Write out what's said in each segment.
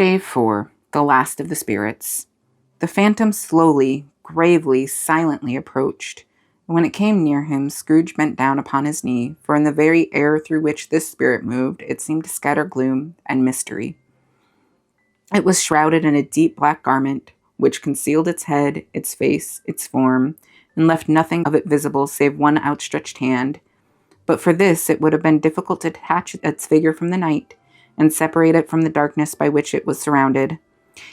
Stave 4, The Last of the Spirits. The phantom slowly, gravely, silently approached. When it came near him, Scrooge bent down upon his knee, for in the very air through which this spirit moved, it seemed to scatter gloom and mystery. It was shrouded in a deep black garment, which concealed its head, its face, its form, and left nothing of it visible save one outstretched hand. But for this, it would have been difficult to detach its figure from the night, and separate it from the darkness by which it was surrounded.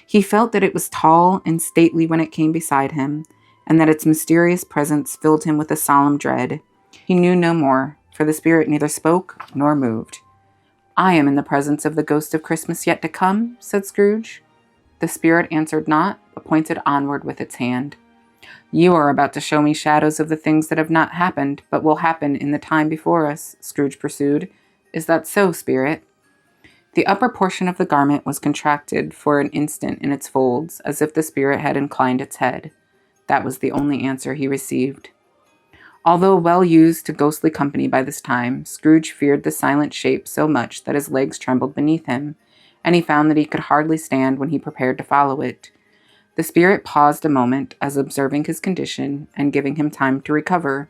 He felt that it was tall and stately when it came beside him, and that its mysterious presence filled him with a solemn dread. He knew no more, for the spirit neither spoke nor moved. "I am in the presence of the ghost of Christmas yet to come," said Scrooge. The spirit answered not, but pointed onward with its hand. "You are about to show me shadows of the things that have not happened, but will happen in the time before us," Scrooge pursued. "Is that so, spirit?" The upper portion of the garment was contracted for an instant in its folds, as if the spirit had inclined its head. That was the only answer he received. Although well used to ghostly company by this time, Scrooge feared the silent shape so much that his legs trembled beneath him, and he found that he could hardly stand when he prepared to follow it. The spirit paused a moment, as observing his condition and giving him time to recover.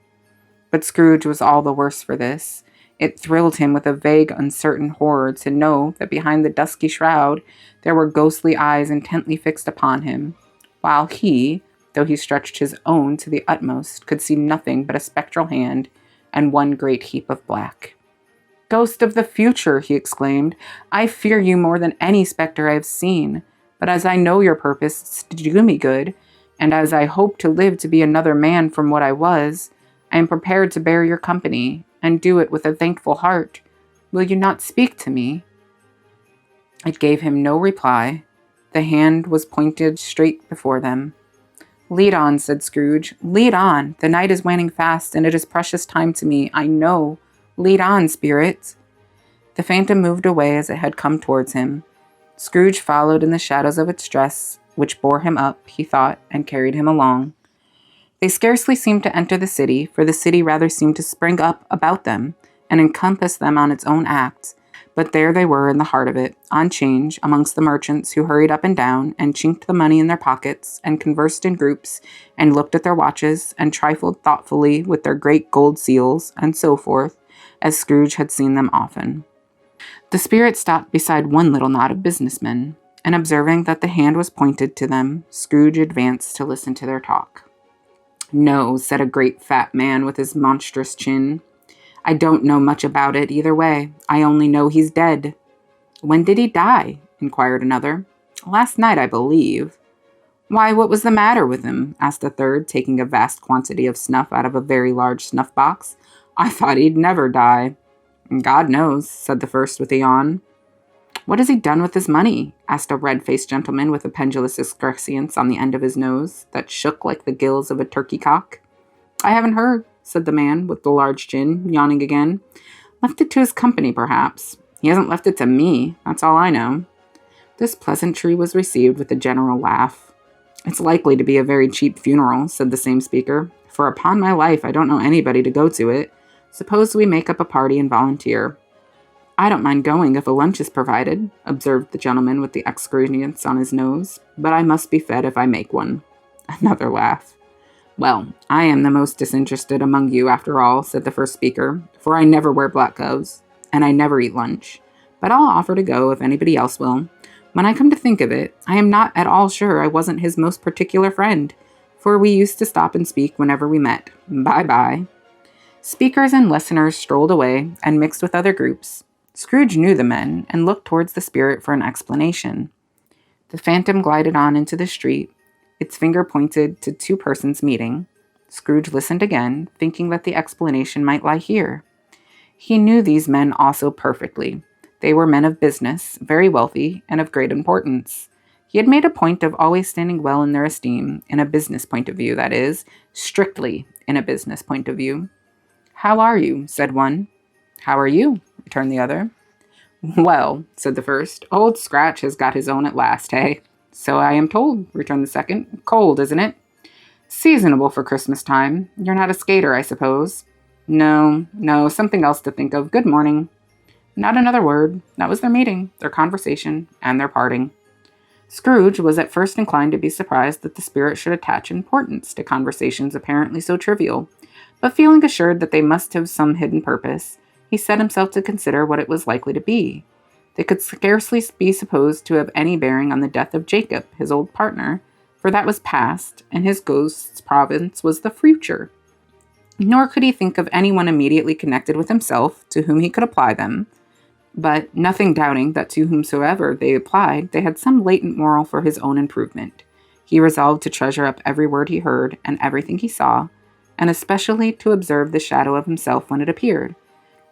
But Scrooge was all the worse for this. It thrilled him with a vague, uncertain horror to know that behind the dusky shroud there were ghostly eyes intently fixed upon him, while he, though he stretched his own to the utmost, could see nothing but a spectral hand and one great heap of black. "Ghost of the future," he exclaimed, "I fear you more than any spectre I have seen, but as I know your purpose is to do me good, and as I hope to live to be another man from what I was, I am prepared to bear your company, and do it with a thankful heart. Will you not speak to me?" It gave him no reply. The hand was pointed straight before them. "Lead on," said Scrooge. "Lead on. The night is waning fast, and it is precious time to me, I know. Lead on, spirit." The phantom moved away as it had come towards him. Scrooge followed in the shadows of its dress, which bore him up, he thought, and carried him along. They scarcely seemed to enter the city, for the city rather seemed to spring up about them and encompass them on its own acts. But there they were in the heart of it, on 'change, amongst the merchants who hurried up and down and chinked the money in their pockets and conversed in groups and looked at their watches and trifled thoughtfully with their great gold seals and so forth, as Scrooge had seen them often. The spirit stopped beside one little knot of businessmen, and observing that the hand was pointed to them, Scrooge advanced to listen to their talk. "No," said a great fat man with his monstrous chin. "I don't know much about it either way. I only know he's dead." "When did he die?" inquired another. "Last night, I believe." "Why, what was the matter with him?" asked a third, taking a vast quantity of snuff out of a very large snuff box. "I thought he'd never die." "God knows," said the first with a yawn. "What has he done with his money?" asked a red-faced gentleman with a pendulous excrescence on the end of his nose that shook like the gills of a turkey cock. "I haven't heard," said the man with the large chin, yawning again. "Left it to his company, perhaps. He hasn't left it to me, that's all I know." This pleasantry was received with a general laugh. "It's likely to be a very cheap funeral," said the same speaker, "for upon my life I don't know anybody to go to it. Suppose we make up a party and volunteer." "I don't mind going if a lunch is provided," observed the gentleman with the excrescence on his nose, "but I must be fed if I make one." Another laugh. "Well, I am the most disinterested among you after all," said the first speaker, "for I never wear black gloves, and I never eat lunch. But I'll offer to go if anybody else will. When I come to think of it, I am not at all sure I wasn't his most particular friend, for we used to stop and speak whenever we met. Bye-bye." Speakers and listeners strolled away and mixed with other groups. Scrooge knew the men and looked towards the spirit for an explanation. The phantom glided on into the street. Its finger pointed to two persons meeting. Scrooge listened again, thinking that the explanation might lie here. He knew these men also perfectly. They were men of business, very wealthy, and of great importance. He had made a point of always standing well in their esteem, in a business point of view, that is, strictly in a business point of view. "How are you?" said one. "How are you?" returned the other. "Well," said the first, "Old Scratch has got his own at last, hey?" "So I am told," returned the second. "Cold, isn't it?" "Seasonable for Christmas time. You're not a skater, I suppose?" No, something else to think of. Good morning." Not another word. That was their meeting, their conversation, and their parting. Scrooge was at first inclined to be surprised that the spirit should attach importance to conversations apparently so trivial, but feeling assured that they must have some hidden purpose, he set himself to consider what it was likely to be. They could scarcely be supposed to have any bearing on the death of Jacob, his old partner, for that was past, and his ghost's province was the future. Nor could he think of anyone immediately connected with himself to whom he could apply them, but nothing doubting that to whomsoever they applied, they had some latent moral for his own improvement. He resolved to treasure up every word he heard and everything he saw, and especially to observe the shadow of himself when it appeared,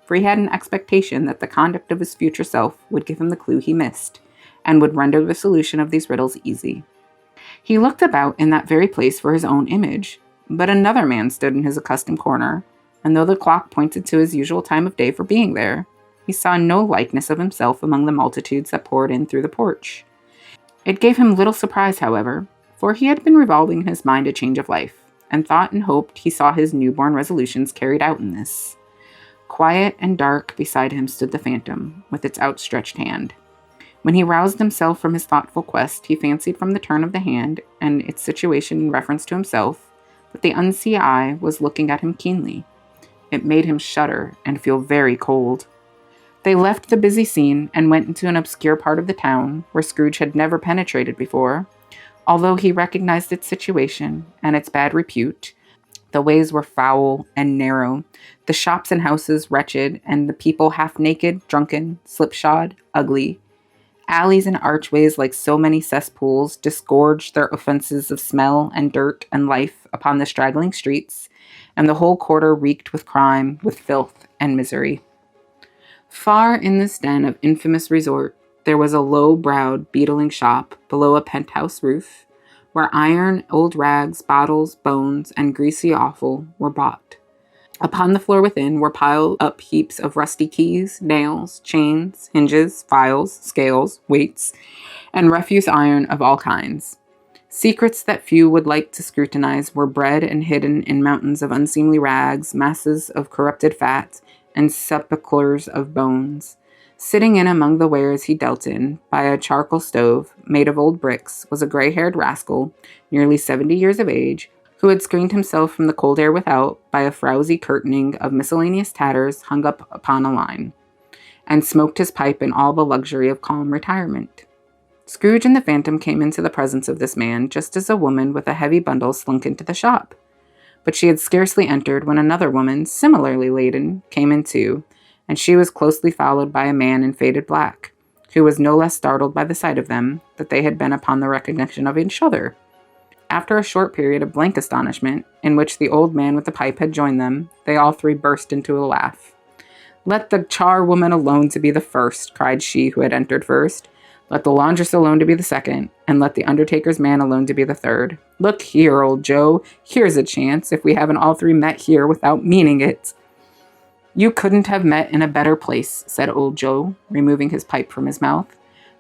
for he had an expectation that the conduct of his future self would give him the clue he missed, and would render the solution of these riddles easy. He looked about in that very place for his own image, but another man stood in his accustomed corner, and though the clock pointed to his usual time of day for being there, he saw no likeness of himself among the multitudes that poured in through the porch. It gave him little surprise, however, for he had been revolving in his mind a change of life, and thought and hoped he saw his newborn resolutions carried out in this. Quiet and dark beside him stood the phantom, with its outstretched hand. When he roused himself from his thoughtful quest, he fancied from the turn of the hand and its situation in reference to himself, that the unseen eye was looking at him keenly. It made him shudder and feel very cold. They left the busy scene and went into an obscure part of the town where Scrooge had never penetrated before. Although he recognized its situation and its bad repute, the ways were foul and narrow, the shops and houses wretched, and the people half naked, drunken, slipshod, ugly. Alleys and archways, like so many cesspools, disgorged their offenses of smell and dirt and life upon the straggling streets, and the whole quarter reeked with crime, with filth and misery. Far in this den of infamous resort, there was a low-browed, beetling shop below a penthouse roof, where iron, old rags, bottles, bones, and greasy offal were bought. Upon the floor within were piled up heaps of rusty keys, nails, chains, hinges, files, scales, weights, and refuse iron of all kinds. Secrets that few would like to scrutinize were bred and hidden in mountains of unseemly rags, masses of corrupted fat, and sepulchres of bones. Sitting in among the wares he dealt in, by a charcoal stove made of old bricks, was a gray-haired rascal, nearly 70 years of age, who had screened himself from the cold air without by a frowsy curtaining of miscellaneous tatters hung up upon a line, and smoked his pipe in all the luxury of calm retirement. Scrooge and the phantom came into the presence of this man just as a woman with a heavy bundle slunk into the shop. But she had scarcely entered when another woman, similarly laden, came in too, and she was closely followed by a man in faded black, who was no less startled by the sight of them, that they had been upon the recognition of each other. After a short period of blank astonishment, in which the old man with the pipe had joined them, they all three burst into a laugh. "Let the charwoman alone to be the first," cried she who had entered first. "Let the laundress alone to be the second, and let the undertaker's man alone to be the third. Look here, old Joe, here's a chance, if we haven't all three met here without meaning it." "You couldn't have met in a better place," said old Joe, removing his pipe from his mouth.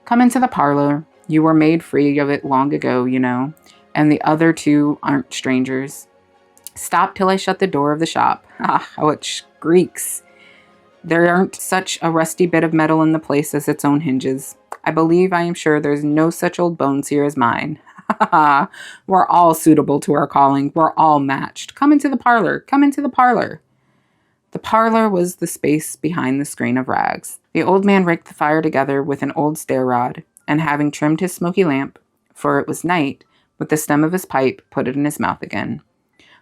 "Come into the parlor. You were made free of it long ago, you know, and the other two aren't strangers. Stop till I shut the door of the shop. Ah, how it squeaks. There aren't such a rusty bit of metal in the place as its own hinges. I am sure there's no such old bones here as mine. Ha ha ha! We're all suitable to our calling. We're all matched. Come into the parlor. Come into the parlor." The parlor was the space behind the screen of rags. The old man raked the fire together with an old stair rod, and having trimmed his smoky lamp, for it was night, with the stem of his pipe, put it in his mouth again.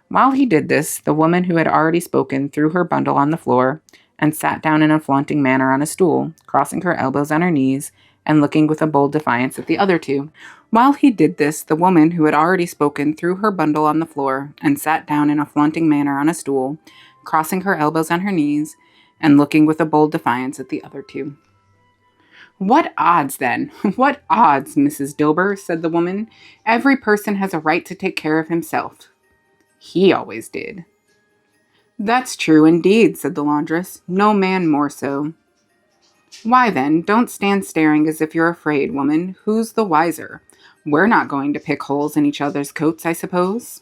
While he did this, the woman who had already spoken threw her bundle on the floor, and sat down in a flaunting manner on a stool, crossing her elbows on her knees, and looking with a bold defiance at the other two. While he did this, the woman who had already spoken threw her bundle on the floor, and sat down in a flaunting manner on a stool, crossing her elbows on her knees, and looking with a bold defiance at the other two. "What odds, then? What odds, Mrs. Dilber?" said the woman. "Every person has a right to take care of himself." "He always did." "That's true, indeed," said the laundress. "No man more so." "Why, then, don't stand staring as if you're afraid, woman. Who's the wiser? We're not going to pick holes in each other's coats, I suppose."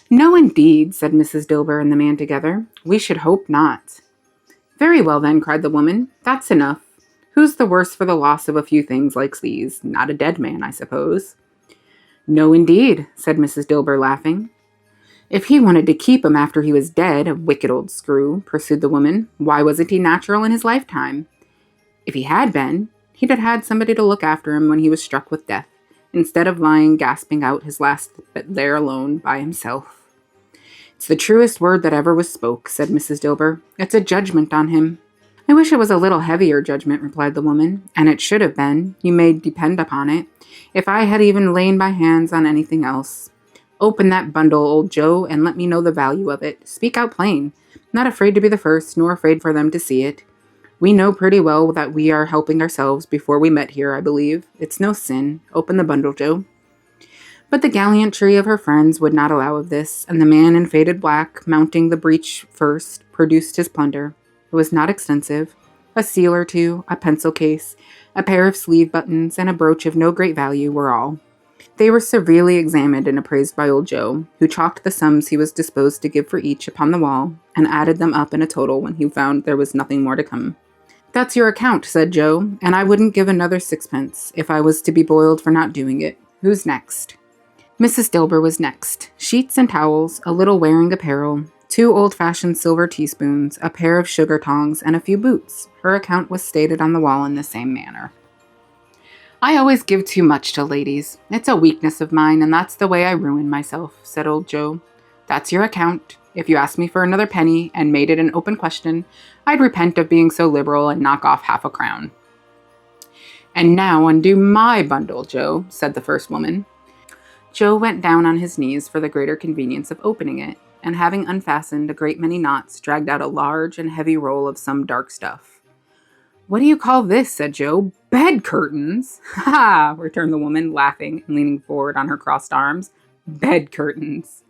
"No, indeed," said Mrs. Dilber and the man together. "We should hope not." "Very well, then," cried the woman. "That's enough. Who's the worse for the loss of a few things like these? Not a dead man, I suppose." "No, indeed," said Mrs. Dilber, laughing. "If he wanted to keep him after he was dead, a wicked old screw," pursued the woman, "why wasn't he natural in his lifetime? If he had been, he'd have had somebody to look after him when he was struck with death, instead of lying gasping out his last bit there alone by himself." "It's the truest word that ever was spoke," said Mrs. Dilber. "It's a judgment on him." "I wish it was a little heavier judgment," replied the woman, "and it should have been, you may depend upon it, if I had even lain my hands on anything else. Open that bundle, old Joe, and let me know the value of it. Speak out plain. Not afraid to be the first, nor afraid for them to see it. We know pretty well that we are helping ourselves before we met here, I believe. It's no sin. Open the bundle, Joe." But the gallantry of her friends would not allow of this, and the man in faded black, mounting the breach first, produced his plunder. It was not extensive. A seal or two, a pencil case, a pair of sleeve buttons, and a brooch of no great value were all. They were severely examined and appraised by old Joe, who chalked the sums he was disposed to give for each upon the wall, and added them up in a total when he found there was nothing more to come. "That's your account," said Joe, "and I wouldn't give another sixpence if I was to be boiled for not doing it. Who's next?" Mrs. Dilber was next. Sheets and towels, a little wearing apparel, 2 old-fashioned silver teaspoons, a pair of sugar tongs, and a few boots. Her account was stated on the wall in the same manner. "I always give too much to ladies. It's a weakness of mine, and that's the way I ruin myself," said old Joe. "That's your account. If you asked me for another penny and made it an open question, I'd repent of being so liberal and knock off half a crown." "And now undo my bundle, Joe," said the first woman. Joe went down on his knees for the greater convenience of opening it, and having unfastened a great many knots, dragged out a large and heavy roll of some dark stuff. "What do you call this?" said Joe. "Bed curtains!" "Ha!" returned the woman, laughing and leaning forward on her crossed arms. "Bed curtains!"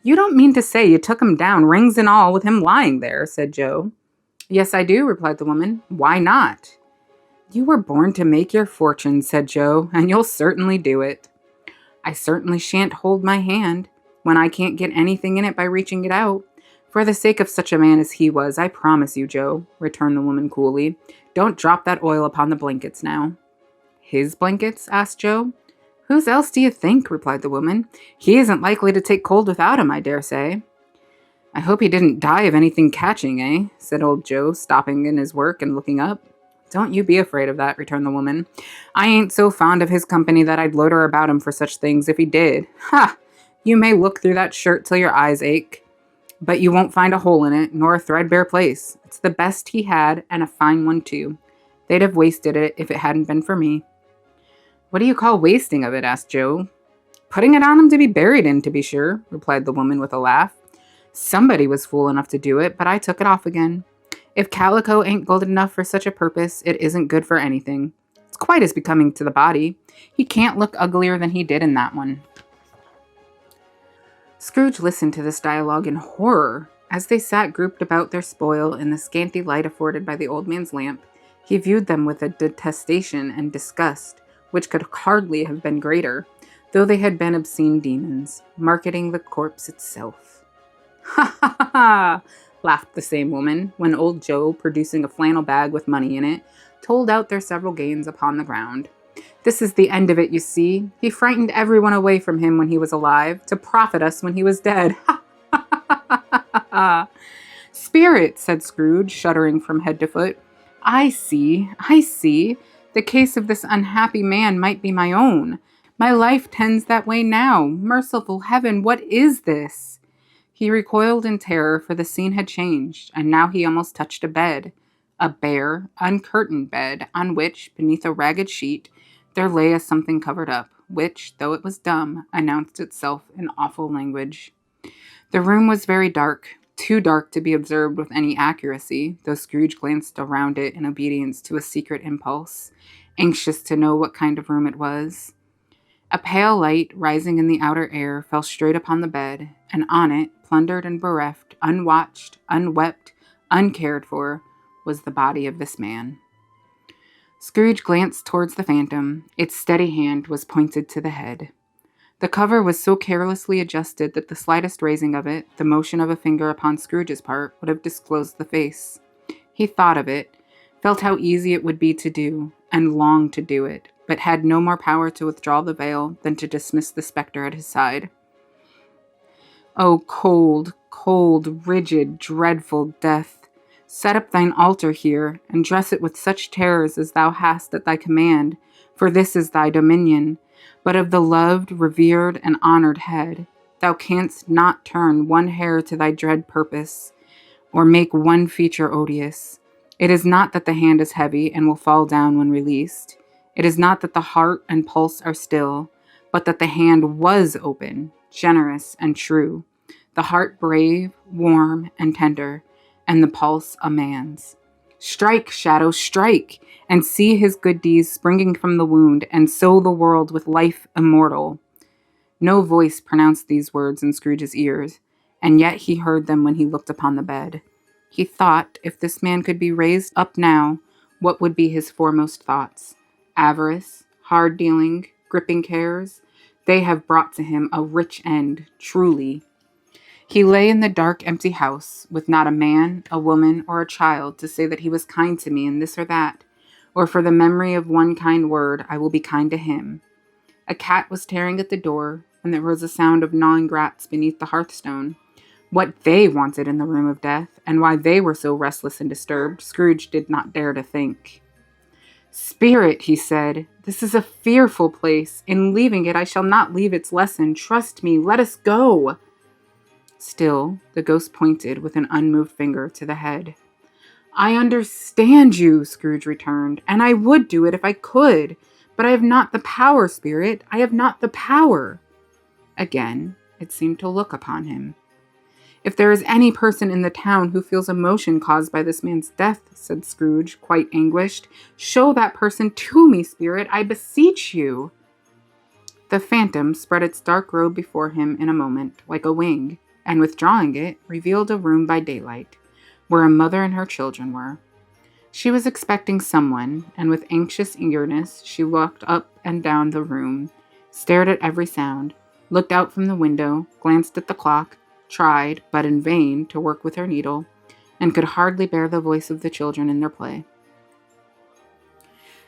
"You don't mean to say you took him down, rings and all, with him lying there," said Joe. "Yes, I do," replied the woman. "Why not?" "You were born to make your fortune," said Joe, "and you'll certainly do it." "I certainly shan't hold my hand when I can't get anything in it by reaching it out. For the sake of such a man as he was, I promise you, Joe," returned the woman coolly. "Don't drop that oil upon the blankets now." "His blankets?" asked Joe. "Whose else do you think?" replied the woman. "He isn't likely to take cold without him, I dare say." "I hope he didn't die of anything catching, eh?" said old Joe, stopping in his work and looking up. "Don't you be afraid of that," returned the woman. "I ain't so fond of his company that I'd loiter about him for such things if he did. Ha! You may look through that shirt till your eyes ache, but you won't find a hole in it, nor a threadbare place. It's the best he had, and a fine one too. They'd have wasted it if it hadn't been for me." "What do you call wasting of it?" asked Joe. "Putting it on him to be buried in, to be sure," replied the woman with a laugh. "Somebody was fool enough to do it, but I took it off again. If calico ain't golden enough for such a purpose, it isn't good for anything. It's quite as becoming to the body. He can't look uglier than he did in that one." Scrooge listened to this dialogue in horror. As they sat grouped about their spoil in the scanty light afforded by the old man's lamp, he viewed them with a detestation and disgust which could hardly have been greater, though they had been obscene demons, marketing the corpse itself. "Ha ha ha ha!" laughed the same woman, when old Joe, producing a flannel bag with money in it, told out their several gains upon the ground. "This is the end of it, you see. He frightened everyone away from him when he was alive, to profit us when he was dead. Ha ha ha ha ha ha!" "Spirit," said Scrooge, shuddering from head to foot. I see. The case of this unhappy man might be my own. My life tends that way now. Merciful heaven, what is this?" He recoiled in terror, for the scene had changed, and now he almost touched a bed. A bare, uncurtained bed, on which, beneath a ragged sheet, there lay a something covered up, which, though it was dumb, announced itself in awful language. The room was very dark, too dark to be observed with any accuracy, though Scrooge glanced around it in obedience to a secret impulse, anxious to know what kind of room it was. A pale light, rising in the outer air, fell straight upon the bed, and on it, plundered and bereft, unwatched, unwept, uncared for, was the body of this man. Scrooge glanced towards the phantom. Its steady hand was pointed to the head. The cover was so carelessly adjusted that the slightest raising of it, the motion of a finger upon Scrooge's part, would have disclosed the face. He thought of it, felt how easy it would be to do, and longed to do it, but had no more power to withdraw the veil than to dismiss the spectre at his side. O cold, cold, rigid, dreadful death, set up thine altar here, and dress it with such terrors as thou hast at thy command, for this is thy dominion. But of the loved, revered, and honored head, thou canst not turn one hair to thy dread purpose, or make one feature odious. It is not that the hand is heavy and will fall down when released. It is not that the heart and pulse are still, but that the hand was open, generous, and true, the heart brave, warm, and tender, and the pulse a man's. Strike, shadow, strike, and see his good deeds springing from the wound, and sow the world with life immortal. No voice pronounced these words in Scrooge's ears, and yet he heard them when he looked upon the bed. He thought, if this man could be raised up now, what would be his foremost thoughts? Avarice, hard dealing, gripping cares, they have brought to him a rich end, truly. He lay in the dark, empty house, with not a man, a woman, or a child to say that he was kind to me in this or that, or for the memory of one kind word I will be kind to him. A cat was tearing at the door, and there was a sound of gnawing rats beneath the hearthstone. What they wanted in the room of death, and why they were so restless and disturbed, Scrooge did not dare to think. "Spirit," he said, "this is a fearful place. In leaving it, I shall not leave its lesson. Trust me, let us go." Still, the ghost pointed with an unmoved finger to the head. "I understand you," Scrooge returned, "and I would do it if I could. But I have not the power, Spirit. I have not the power." Again, it seemed to look upon him. "If there is any person in the town who feels emotion caused by this man's death," said Scrooge, quite anguished, "show that person to me, Spirit, I beseech you." The phantom spread its dark robe before him in a moment, like a wing, and withdrawing it, revealed a room by daylight, where a mother and her children were. She was expecting someone, and with anxious eagerness she walked up and down the room, stared at every sound, looked out from the window, glanced at the clock, tried, but in vain, to work with her needle, and could hardly bear the voice of the children in their play.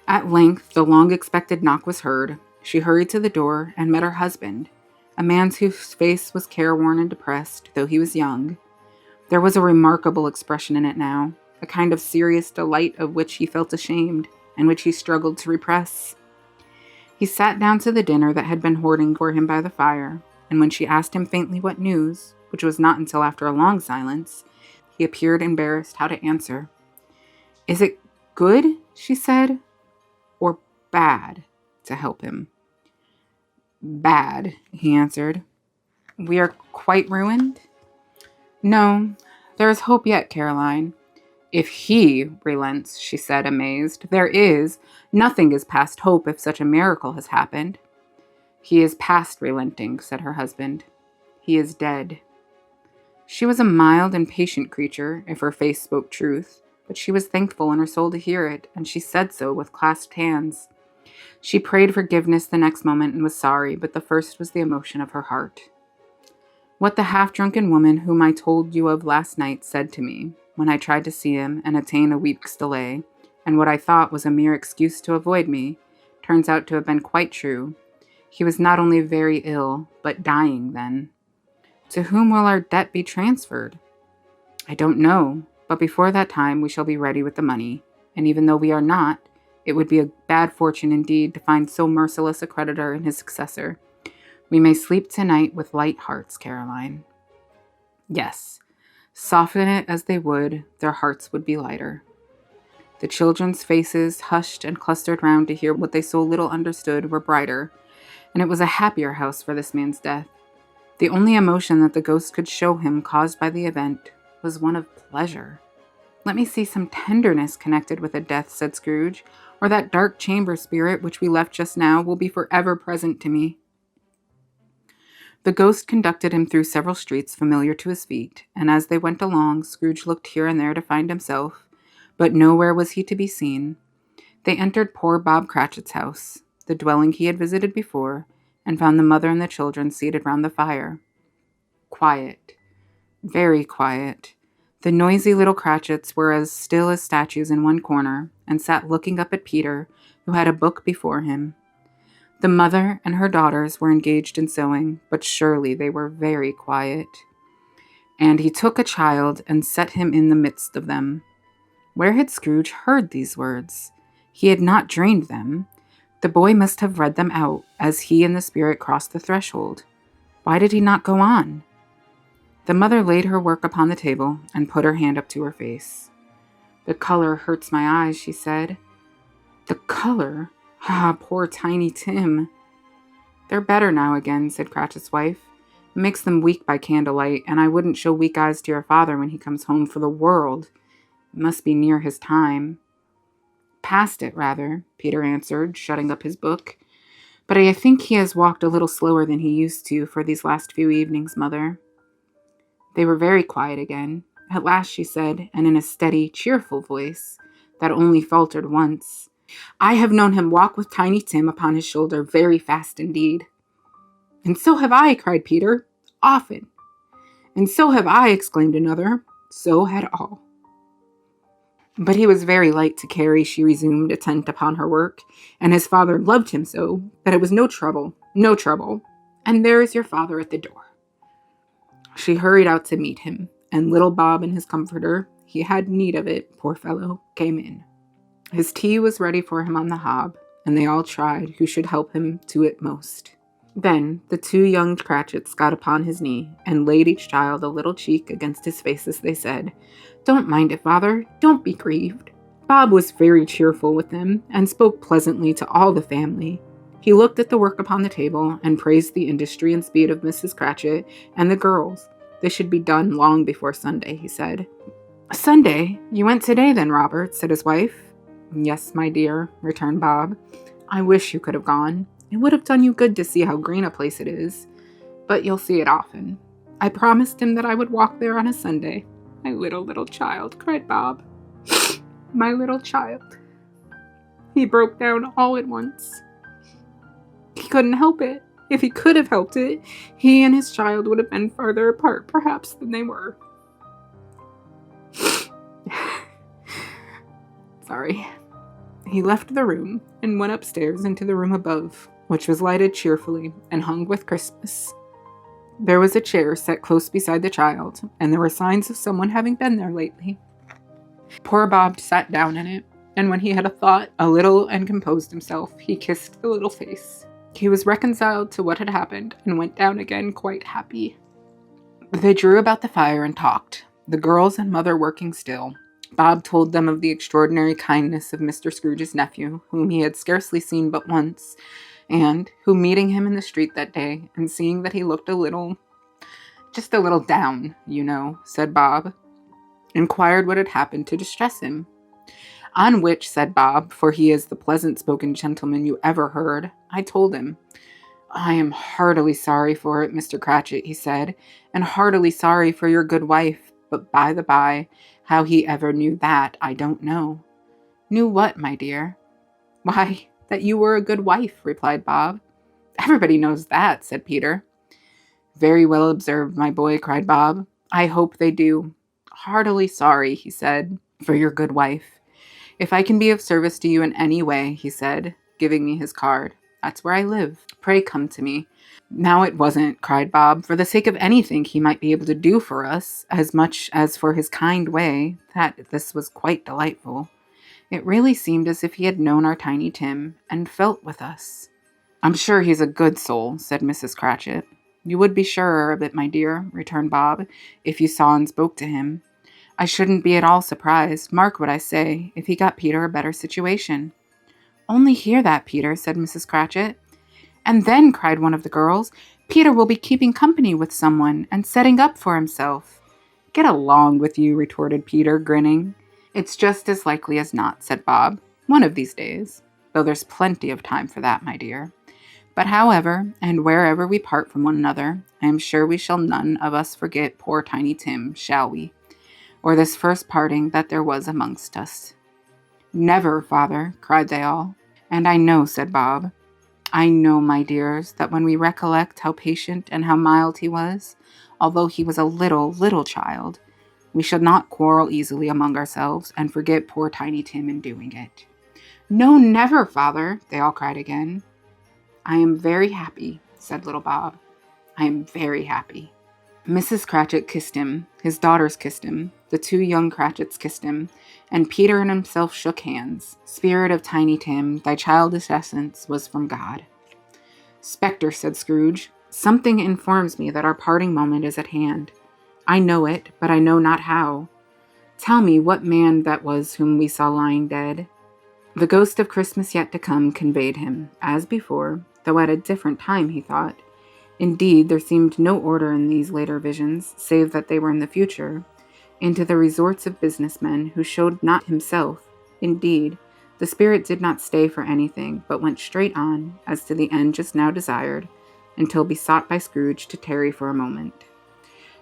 At length, the long-expected knock was heard. She hurried to the door and met her husband, a man whose face was careworn and depressed, though he was young. There was a remarkable expression in it now, a kind of serious delight of which he felt ashamed, and which he struggled to repress. He sat down to the dinner that had been hoarding for him by the fire, and when she asked him faintly what news, which was not until after a long silence, he appeared embarrassed how to answer. "Is it good," she said, "or bad to help him?" "Bad," he answered. "We are quite ruined?" "No, there is hope yet, Caroline." "If he relents," she said, amazed. "There is. Nothing is past hope if such a miracle has happened." "He is past relenting," said her husband. "He is dead." She was a mild and patient creature, if her face spoke truth, but she was thankful in her soul to hear it, and she said so with clasped hands. She prayed forgiveness the next moment and was sorry, but the first was the emotion of her heart. "What the half-drunken woman whom I told you of last night said to me, when I tried to see him and obtain a week's delay, and what I thought was a mere excuse to avoid me, turns out to have been quite true. He was not only very ill, but dying then. To whom will our debt be transferred? I don't know, but before that time we shall be ready with the money, and even though we are not, it would be a bad fortune indeed to find so merciless a creditor in his successor. We may sleep tonight with light hearts, Caroline." Yes, soften it as they would, their hearts would be lighter. The children's faces, hushed and clustered round to hear what they so little understood, were brighter, and it was a happier house for this man's death. The only emotion that the ghost could show him caused by the event was one of pleasure. "Let me see some tenderness connected with a death," said Scrooge, "or that dark chamber spirit which we left just now will be forever present to me." The ghost conducted him through several streets familiar to his feet, and as they went along, Scrooge looked here and there to find himself, but nowhere was he to be seen. They entered poor Bob Cratchit's house, the dwelling he had visited before, and found the mother and the children seated round the fire. Quiet, very quiet. The noisy little Cratchits were as still as statues in one corner, and sat looking up at Peter, who had a book before him. The mother and her daughters were engaged in sewing, but surely they were very quiet. And he took a child and set him in the midst of them. Where had Scrooge heard these words? He had not dreamed them. The boy must have read them out as he and the spirit crossed the threshold. Why did he not go on? The mother laid her work upon the table and put her hand up to her face. "The color hurts my eyes," she said. "The color? Ah, poor Tiny Tim." "They're better now again," said Cratchit's wife. "It makes them weak by candlelight, and I wouldn't show weak eyes to your father when he comes home for the world. It must be near his time." "Past it, rather," Peter answered, shutting up his book. "But I think he has walked a little slower than he used to for these last few evenings, Mother." They were very quiet again. At last she said, and in a steady, cheerful voice that only faltered once, "I have known him walk with Tiny Tim upon his shoulder very fast indeed." "And so have I," cried Peter. "Often." "And so have I," exclaimed another. So had all. "But he was very light to carry," she resumed, attent upon her work, "and his father loved him so that it was no trouble. And there is your father at the door." She hurried out to meet him, and little Bob and his comforter, he had need of it, poor fellow, came in. His tea was ready for him on the hob, and they all tried who should help him to it most. Then the two young Cratchits got upon his knee, and laid each child a little cheek against his face as they said, "Don't mind it, father, don't be grieved." Bob was very cheerful with them, and spoke pleasantly to all the family. He looked at the work upon the table, and praised the industry and speed of Mrs. Cratchit and the girls. They should be done long before Sunday, he said. "Sunday? You went today then, Robert?" said his wife. "Yes, my dear," returned Bob. "I wish you could have gone. It would have done you good to see how green a place it is. But you'll see it often. I promised him that I would walk there on a Sunday." "My little child," cried Bob. "My little child." He broke down all at once. He couldn't help it. If he could have helped it, he and his child would have been farther apart, perhaps, than they were. Sorry. He left the room and went upstairs into the room above, which was lighted cheerfully and hung with Christmas. There was a chair set close beside the child, and there were signs of someone having been there lately. Poor Bob sat down in it, and when he had thought a little and composed himself, he kissed the little face. He was reconciled to what had happened, and went down again quite happy. They drew about the fire and talked, the girls and mother working still. Bob told them of the extraordinary kindness of Mr. Scrooge's nephew, whom he had scarcely seen but once, and who, meeting him in the street that day, and seeing that he looked just a little down, you know, said Bob, inquired what had happened to distress him. "On which," said Bob, for he is the pleasant-spoken gentleman you ever heard, "I told him. 'I am heartily sorry for it, Mr. Cratchit,' he said, 'and heartily sorry for your good wife, but by the by, how he ever knew that, I don't know.'" "Knew what, my dear?" "Why, that you were a good wife," replied Bob. "Everybody knows that," said Peter. "Very well observed, my boy," cried Bob. "I hope they do. Heartily sorry," he said, "for your good wife. If I can be of service to you in any way," he said, giving me his card, "that's where I live. Pray come to me." "Now it wasn't," cried Bob, "for the sake of anything he might be able to do for us, as much as for his kind way, that this was quite delightful. It really seemed as if he had known our Tiny Tim, and felt with us." "I'm sure he's a good soul," said Mrs. Cratchit. "You would be surer of it, my dear," returned Bob, "if you saw and spoke to him. I shouldn't be at all surprised, mark what I say, if he got Peter a better situation." "Only hear that, Peter," said Mrs. Cratchit. "And then," cried one of the girls, "Peter will be keeping company with someone, and setting up for himself." "Get along with you," retorted Peter, grinning. "It's just as likely as not," said Bob, "one of these days, though there's plenty of time for that, my dear. But however, and wherever we part from one another, I am sure we shall none of us forget poor Tiny Tim, shall we? Or this first parting that there was amongst us." "Never, father," cried they all. "And I know," said Bob, "I know, my dears, that when we recollect how patient and how mild he was, although he was a little child, We shall not quarrel easily among ourselves and forget poor Tiny Tim in doing it." "No, never, father," they all cried again. "I am very happy," said little Bob. "I am very happy." Mrs. Cratchit kissed him, his daughters kissed him, the two young Cratchits kissed him, and Peter and himself shook hands. "Spirit of Tiny Tim, thy childish essence was from God." "Spectre," said Scrooge, "something informs me that our parting moment is at hand. I know it, but I know not how. Tell me what man that was whom we saw lying dead." The ghost of Christmas yet to come conveyed him, as before, though at a different time, he thought. Indeed, there seemed no order in these later visions, save that they were in the future, into the resorts of businessmen who showed not himself. Indeed, the spirit did not stay for anything, but went straight on, as to the end just now desired, until besought by Scrooge to tarry for a moment.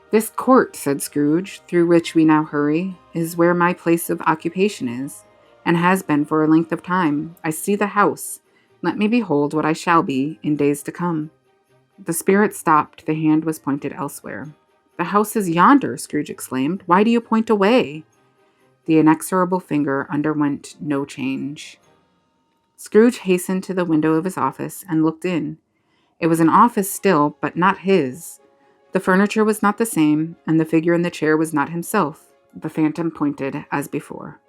"This court," said Scrooge, "through which we now hurry, is where my place of occupation is, and has been for a length of time. I see the house. Let me behold what I shall be in days to come." The spirit stopped. The hand was pointed elsewhere. "The house is yonder," Scrooge exclaimed. "Why do you point away?" The inexorable finger underwent no change. Scrooge hastened to the window of his office and looked in. It was an office still, but not his. The furniture was not the same, and the figure in the chair was not himself. The phantom pointed as before.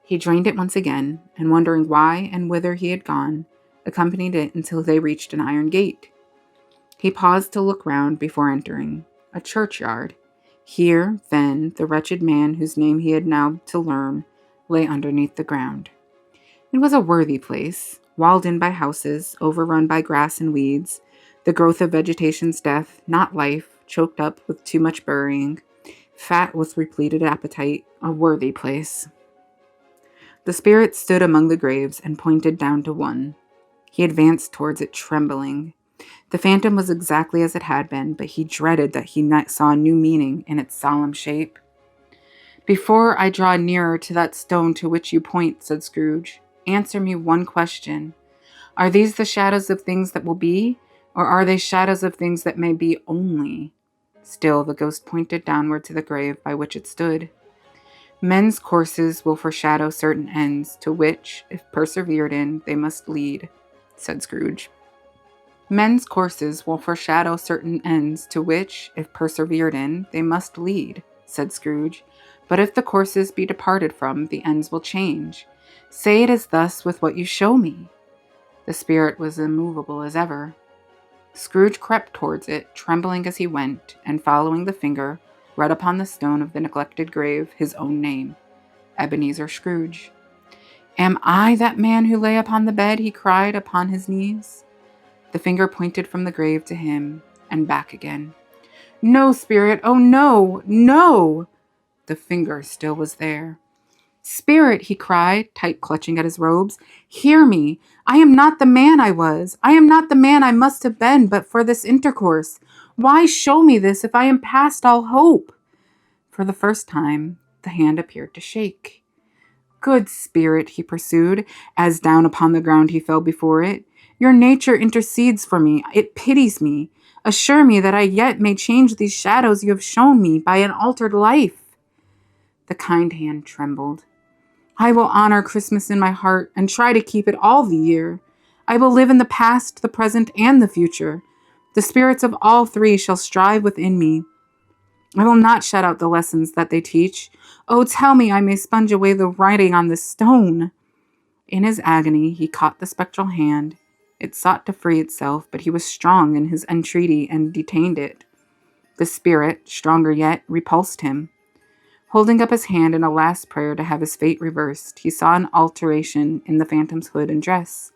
He joined it once again, and wondering why and whither he had gone, accompanied it until they reached an iron gate. He paused to look round before entering. A churchyard. Here, then, the wretched man whose name he had now to learn lay underneath the ground. It was a worthy place, walled in by houses, overrun by grass and weeds, the growth of vegetation's death, not life, choked up with too much burying, fat with repleted appetite, a worthy place. The spirit stood among the graves and pointed down to one. He advanced towards it trembling. The phantom was exactly as it had been, but he dreaded that he saw a new meaning in its solemn shape. "Before I draw nearer to that stone to which you point," said Scrooge, "answer me one question. Are these the shadows of things that will be, or are they shadows of things that may be only?" Still the ghost pointed downward to the grave by which it stood. "Men's courses will foreshadow certain ends, to which, if persevered in, they must lead," said Scrooge. "Men's courses will foreshadow certain ends, to which, if persevered in, they must lead," said Scrooge. "But if the courses be departed from, the ends will change. Say it is thus with what you show me." The spirit was immovable as ever. Scrooge crept towards it, trembling as he went, and following the finger, read upon the stone of the neglected grave his own name, Ebenezer Scrooge. "Am I that man who lay upon the bed?" he cried upon his knees. The finger pointed from the grave to him, and back again. "No, spirit, oh no, no!" The finger still was there. "Spirit," he cried, tight clutching at his robes, "hear me! I am not the man I was. I am not the man I must have been but for this intercourse. Why show me this if I am past all hope?" For the first time, the hand appeared to shake. "Good spirit," he pursued, as down upon the ground he fell before it, "your nature intercedes for me. It pities me. Assure me that I yet may change these shadows you have shown me by an altered life." The kind hand trembled. "I will honor Christmas in my heart and try to keep it all the year. I will live in the past, the present, and the future. The spirits of all three shall strive within me. I will not shut out the lessons that they teach. Oh, tell me I may sponge away the writing on this stone." In his agony, he caught the spectral hand. It sought to free itself, but he was strong in his entreaty and detained it. The spirit, stronger yet, repulsed him. Holding up his hand in a last prayer to have his fate reversed, he saw an alteration in the phantom's hood and dress.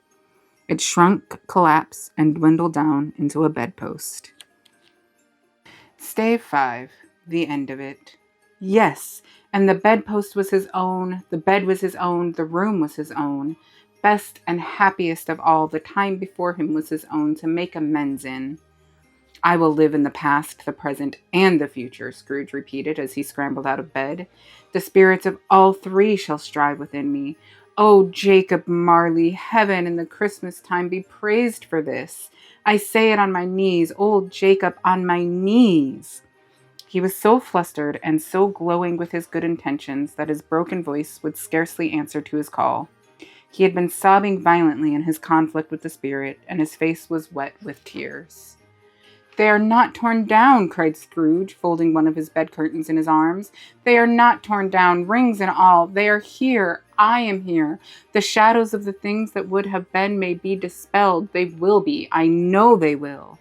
It shrunk, collapsed, and dwindled down into a bedpost. Stave 5. The end of it. Yes, and the bedpost was his own, the bed was his own, the room was his own. Best and happiest of all, the time before him was his own to make amends in. "I will live in the past, the present, and the future," Scrooge repeated as he scrambled out of bed. "The spirits of all three shall strive within me. Oh, Jacob Marley, heaven in the Christmas time be praised for this. I say it on my knees, old Jacob, on my knees." He was so flustered and so glowing with his good intentions that his broken voice would scarcely answer to his call. He had been sobbing violently in his conflict with the spirit, and his face was wet with tears. "They are not torn down," cried Scrooge, folding one of his bed curtains in his arms. "They are not torn down, rings and all. They are here. I am here. The shadows of the things that would have been may be dispelled. They will be. I know they will."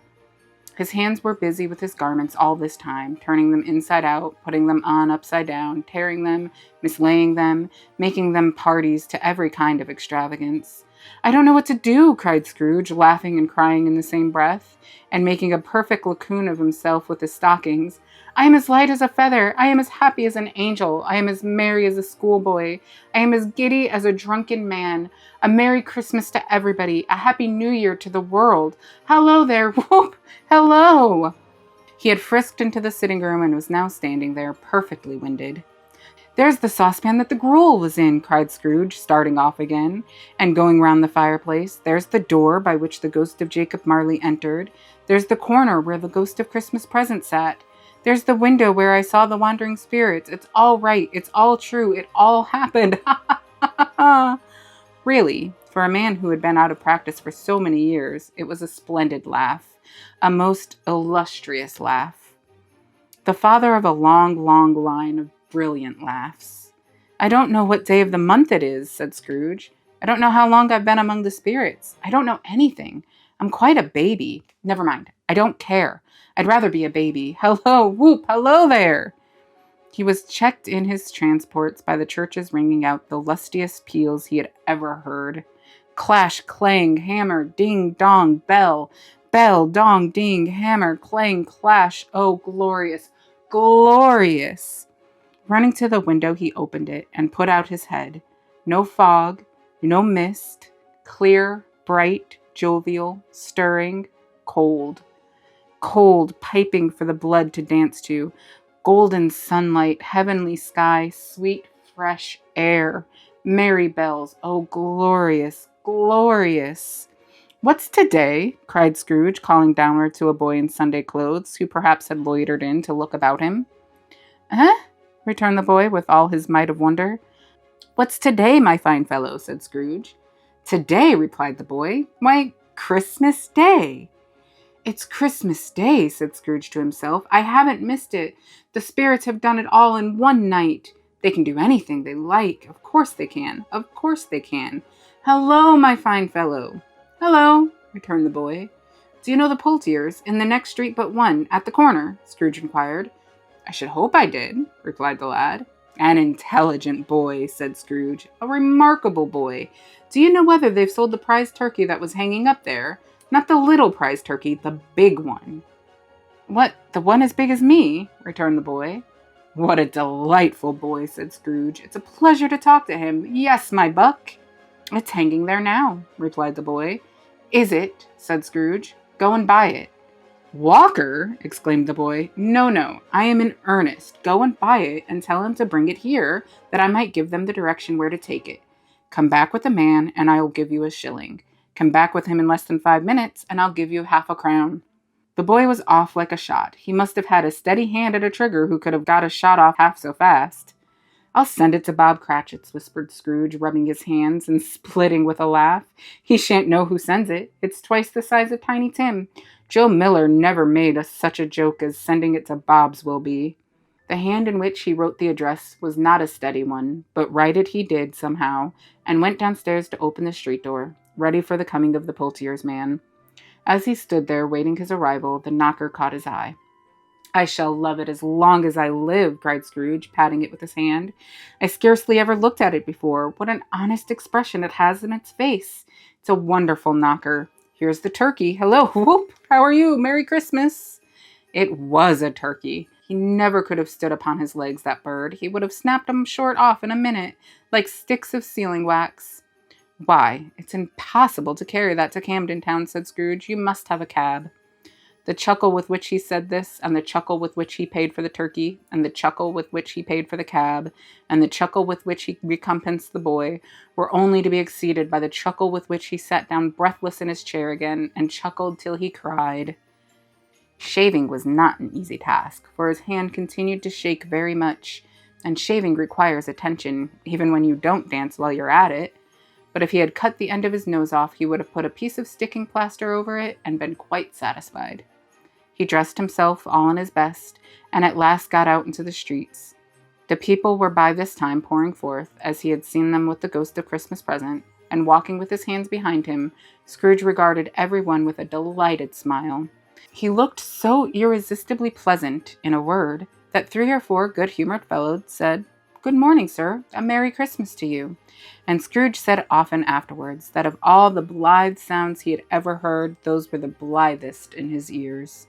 His hands were busy with his garments all this time, turning them inside out, putting them on upside down, tearing them, mislaying them, making them parties to every kind of extravagance. "I don't know what to do," cried Scrooge, laughing and crying in the same breath, and making a perfect lacoon of himself with his stockings. "I am as light as a feather. I am as happy as an angel. I am as merry as a schoolboy. I am as giddy as a drunken man. A Merry Christmas to everybody. A Happy New Year to the world. Hello there, whoop! Hello!" He had frisked into the sitting room and was now standing there, perfectly winded. "There's the saucepan that the gruel was in," cried Scrooge, starting off again, and going round the fireplace. "There's the door by which the ghost of Jacob Marley entered. There's the corner where the ghost of Christmas Present sat. There's the window where I saw the wandering spirits. It's all right. It's all true. It all happened. Ha ha ha ha!" Really, for a man who had been out of practice for so many years, it was a splendid laugh, a most illustrious laugh. The father of a long, long line of brilliant laughs. "I don't know what day of the month it is," said Scrooge. "I don't know how long I've been among the spirits. I don't know anything. I'm quite a baby. Never mind. I don't care. I'd rather be a baby. Hello, whoop, hello there!" He was checked in his transports by the churches ringing out the lustiest peals he had ever heard. Clash, clang, hammer, ding, dong, bell. Bell, dong, ding, hammer, clang, clash. Oh, glorious, glorious! Running to the window, he opened it and put out his head. No fog, no mist, clear, bright, jovial, stirring, cold. Cold, piping for the blood to dance to. Golden sunlight, heavenly sky, sweet, fresh air, merry bells. Oh, glorious, glorious! "What's today?" cried Scrooge, calling downward to a boy in Sunday clothes, who perhaps had loitered in to look about him. "Eh?" returned the boy with all his might of wonder. "What's today, my fine fellow?" said Scrooge. "Today," replied the boy. "Why, Christmas Day." "It's Christmas Day," said Scrooge to himself. "I haven't missed it. The spirits have done it all in one night. They can do anything they like. Of course they can. Of course they can. Hello, my fine fellow." "Hello," returned the boy. "Do you know the Poultiers, in the next street but one, at the corner?" Scrooge inquired. "I should hope I did," replied the lad. "An intelligent boy," said Scrooge. "A remarkable boy. Do you know whether they've sold the prize turkey that was hanging up there? Not the little prize turkey, the big one." "What, the one as big as me?" returned the boy. "What a delightful boy," said Scrooge. "It's a pleasure to talk to him. Yes, my buck." "It's hanging there now," replied the boy. "Is it?" said Scrooge. "Go and buy it." "Walker!" exclaimed the boy. No, I am in earnest. Go and buy it, and tell him to bring it here, that I might give them the direction where to take it. Come back with the man, and I will give you a shilling. Come back with him in less than 5 minutes, and I'll give you half a crown." The boy was off like a shot. He must have had a steady hand at a trigger who could have got a shot off half so fast. "I'll send it to Bob Cratchit's," whispered Scrooge, rubbing his hands and splitting with a laugh. "He shan't know who sends it. It's twice the size of Tiny Tim. Joe Miller never made such a joke as sending it to Bob's will be." The hand in which he wrote the address was not a steady one, but write it he did somehow, and went downstairs to open the street door, ready for the coming of the Poultier's man. As he stood there waiting his arrival, the knocker caught his eye. "I shall love it as long as I live," cried Scrooge, patting it with his hand. "I scarcely ever looked at it before. What an honest expression it has in its face. It's a wonderful knocker. Here's the turkey. Hello, whoop! How are you? Merry Christmas!" It was a turkey. He never could have stood upon his legs, that bird. He would have snapped them short off in a minute, like sticks of sealing wax. "Why, it's impossible to carry that to Camden Town," said Scrooge. "You must have a cab." The chuckle with which he said this, and the chuckle with which he paid for the turkey, and the chuckle with which he paid for the cab, and the chuckle with which he recompensed the boy, were only to be exceeded by the chuckle with which he sat down breathless in his chair again, and chuckled till he cried. Shaving was not an easy task, for his hand continued to shake very much, and shaving requires attention, even when you don't dance while you're at it. But if he had cut the end of his nose off, he would have put a piece of sticking plaster over it and been quite satisfied. He dressed himself all in his best, and at last got out into the streets. The people were by this time pouring forth, as he had seen them with the ghost of Christmas present, and walking with his hands behind him, Scrooge regarded everyone with a delighted smile. He looked so irresistibly pleasant, in a word, that 3 or 4 good-humored fellows said, "Good morning, sir. A Merry Christmas to you." And Scrooge said often afterwards that of all the blithe sounds he had ever heard, those were the blithest in his ears.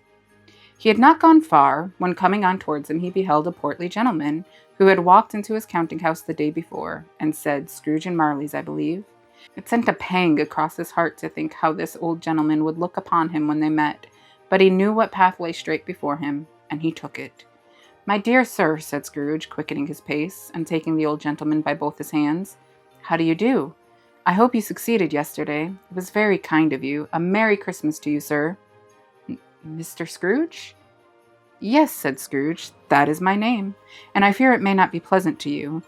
He had not gone far, when coming on towards him he beheld a portly gentleman, who had walked into his counting-house the day before, and said, "Scrooge and Marley's, I believe." It sent a pang across his heart to think how this old gentleman would look upon him when they met, but he knew what path lay straight before him, and he took it. "My dear sir," said Scrooge, quickening his pace, and taking the old gentleman by both his hands, "how do you do? I hope you succeeded yesterday. It was very kind of you. A Merry Christmas to you, sir." "Mr. Scrooge?" "Yes," said Scrooge, "that is my name, and I fear it may not be pleasant to you.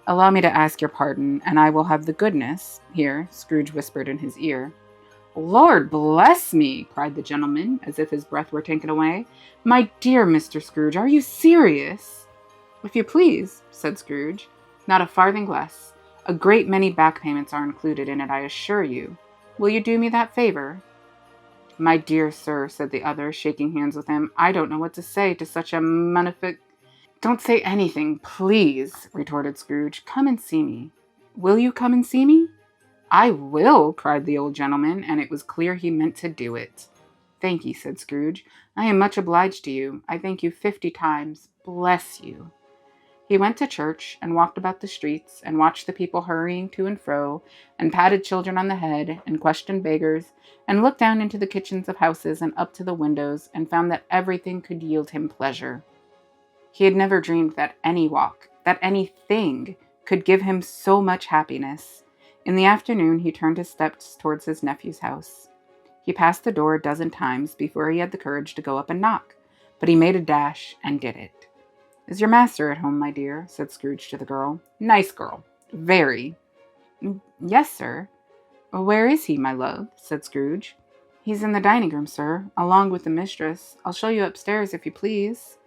Allow me to ask your pardon, and I will have the goodness," here Scrooge whispered in his ear. "Lord bless me!" cried the gentleman, as if his breath were taken away. "My dear Mr. Scrooge, are you serious?" "If you please," said Scrooge. "Not a farthing less. A great many back payments are included in it, I assure you. Will you do me that favor?" "My dear sir," said the other, shaking hands with him, "I don't know what to say to such a magnific—" "Don't say anything, please," retorted Scrooge. "Come and see me." "Will you come and see me?" "I will," cried the old gentleman, and it was clear he meant to do it. "Thank ye," said Scrooge. "I am much obliged to you. I thank you 50 times. Bless you." He went to church, and walked about the streets, and watched the people hurrying to and fro, and patted children on the head, and questioned beggars, and looked down into the kitchens of houses and up to the windows, and found that everything could yield him pleasure. He had never dreamed that any walk, that anything, could give him so much happiness. In the afternoon he turned his steps towards his nephew's house. He passed the door a dozen times before he had the courage to go up and knock, but he made a dash and did it. "Is your master at home, my dear?" said Scrooge to the girl. "Nice girl. Very." "Yes, sir." "Where is he, my love?" said Scrooge. "He's in the dining-room, sir, along with the mistress. I'll show you upstairs, if you please."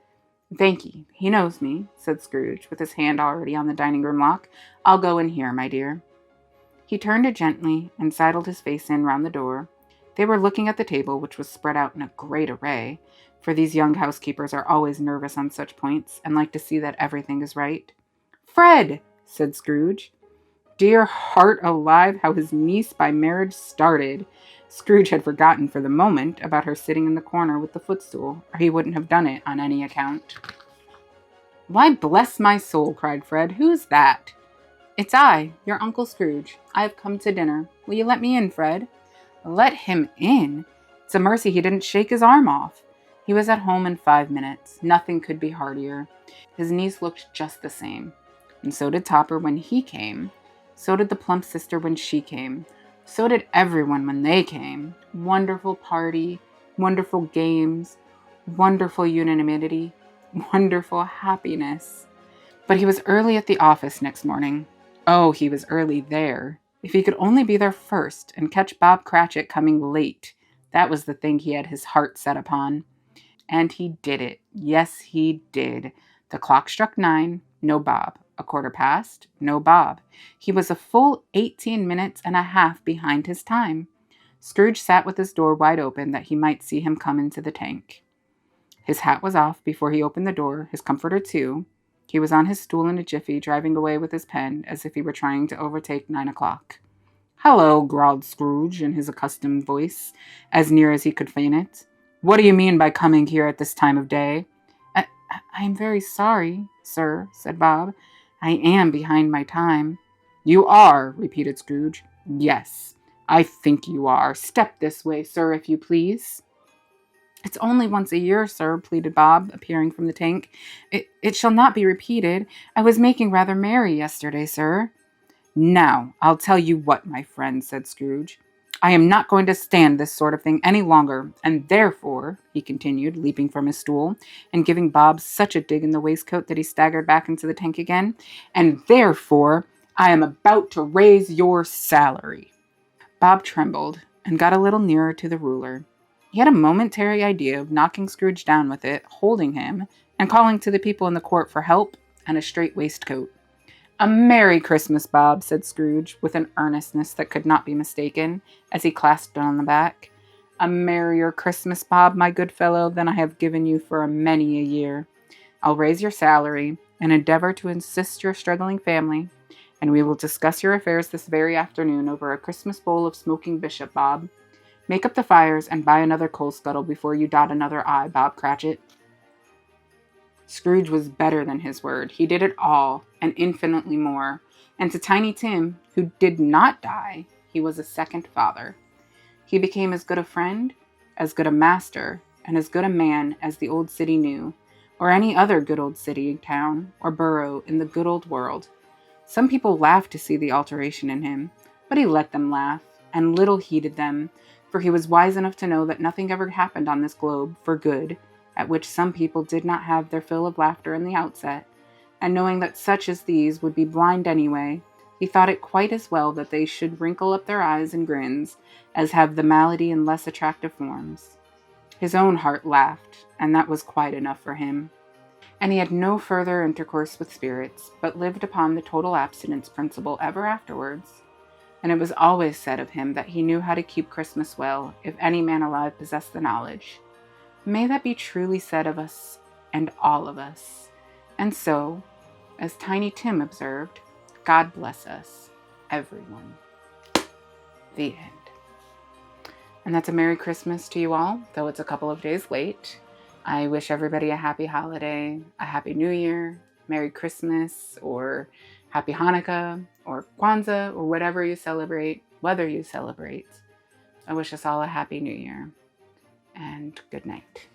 "Thank ye. He knows me," said Scrooge, with his hand already on the dining-room lock. "I'll go in here, my dear." He turned it gently, and sidled his face in round the door. They were looking at the table, which was spread out in a great array, for these young housekeepers are always nervous on such points, and like to see that everything is right. "Fred!" said Scrooge. Dear heart alive, how his niece by marriage started! Scrooge had forgotten for the moment about her sitting in the corner with the footstool, or he wouldn't have done it on any account. "Why, bless my soul!" cried Fred. "Who's that?" "It's I, your Uncle Scrooge. I have come to dinner. Will you let me in, Fred?" "Let him in? It's a mercy he didn't shake his arm off." He was at home in 5 minutes. Nothing could be heartier. His niece looked just the same. And so did Topper when he came. So did the plump sister when she came. So did everyone when they came. Wonderful party, wonderful games, wonderful unanimity, wonderful happiness. But he was early at the office next morning. Oh, he was early there. If he could only be there first and catch Bob Cratchit coming late, that was the thing he had his heart set upon. And he did it. Yes, he did. The clock struck 9, no Bob. A quarter past, no Bob. He was a full 18 minutes and a half behind his time. Scrooge sat with his door wide open that he might see him come into the tank. His hat was off before he opened the door, his comforter too. He was on his stool in a jiffy, driving away with his pen as if he were trying to overtake 9 o'clock. "Hello," growled Scrooge in his accustomed voice, as near as he could feign it. "What do you mean by coming here at this time of day?" I am very sorry, sir," said Bob. "I am behind my time." "You are," repeated Scrooge. "Yes, I think you are. Step this way, sir, if you please." "It's only once a year, sir," pleaded Bob, appearing from the tank. It shall not be repeated. I was making rather merry yesterday, sir." "Now, I'll tell you what, my friend," said Scrooge. I am not going to stand this sort of thing any longer, and therefore, he continued, leaping from his stool and giving Bob such a dig in the waistcoat that he staggered back into the tank again, and therefore, I am about to raise your salary. Bob trembled and got a little nearer to the ruler. He had a momentary idea of knocking Scrooge down with it, holding him, and calling to the people in the court for help and a straight waistcoat. "A Merry Christmas, Bob," said Scrooge, with an earnestness that could not be mistaken, as he clasped it on the back. "A merrier Christmas, Bob, my good fellow, than I have given you for many a year. I'll raise your salary, and endeavor to assist your struggling family, and we will discuss your affairs this very afternoon over a Christmas bowl of smoking bishop, Bob. Make up the fires, and buy another coal scuttle before you dot another I, Bob Cratchit." Scrooge was better than his word. He did it all, and infinitely more. And to Tiny Tim, who did not die, he was a second father. He became as good a friend, as good a master, and as good a man as the old city knew, or any other good old city, town, or borough in the good old world. Some people laughed to see the alteration in him, but he let them laugh, and little heeded them, for he was wise enough to know that nothing ever happened on this globe for good, at which some people did not have their fill of laughter in the outset, and knowing that such as these would be blind anyway, he thought it quite as well that they should wrinkle up their eyes and grins, as have the malady in less attractive forms. His own heart laughed, and that was quite enough for him. And he had no further intercourse with spirits, but lived upon the total abstinence principle ever afterwards. And it was always said of him that he knew how to keep Christmas well, if any man alive possessed the knowledge. May that be truly said of us and all of us. And so, as Tiny Tim observed, God bless us, everyone. The end. And that's a Merry Christmas to you all, though it's a couple of days late. I wish everybody a happy holiday, a happy New Year, Merry Christmas, or Happy Hanukkah, or Kwanzaa, or whatever you celebrate, whether you celebrate. I wish us all a happy New Year. And good night.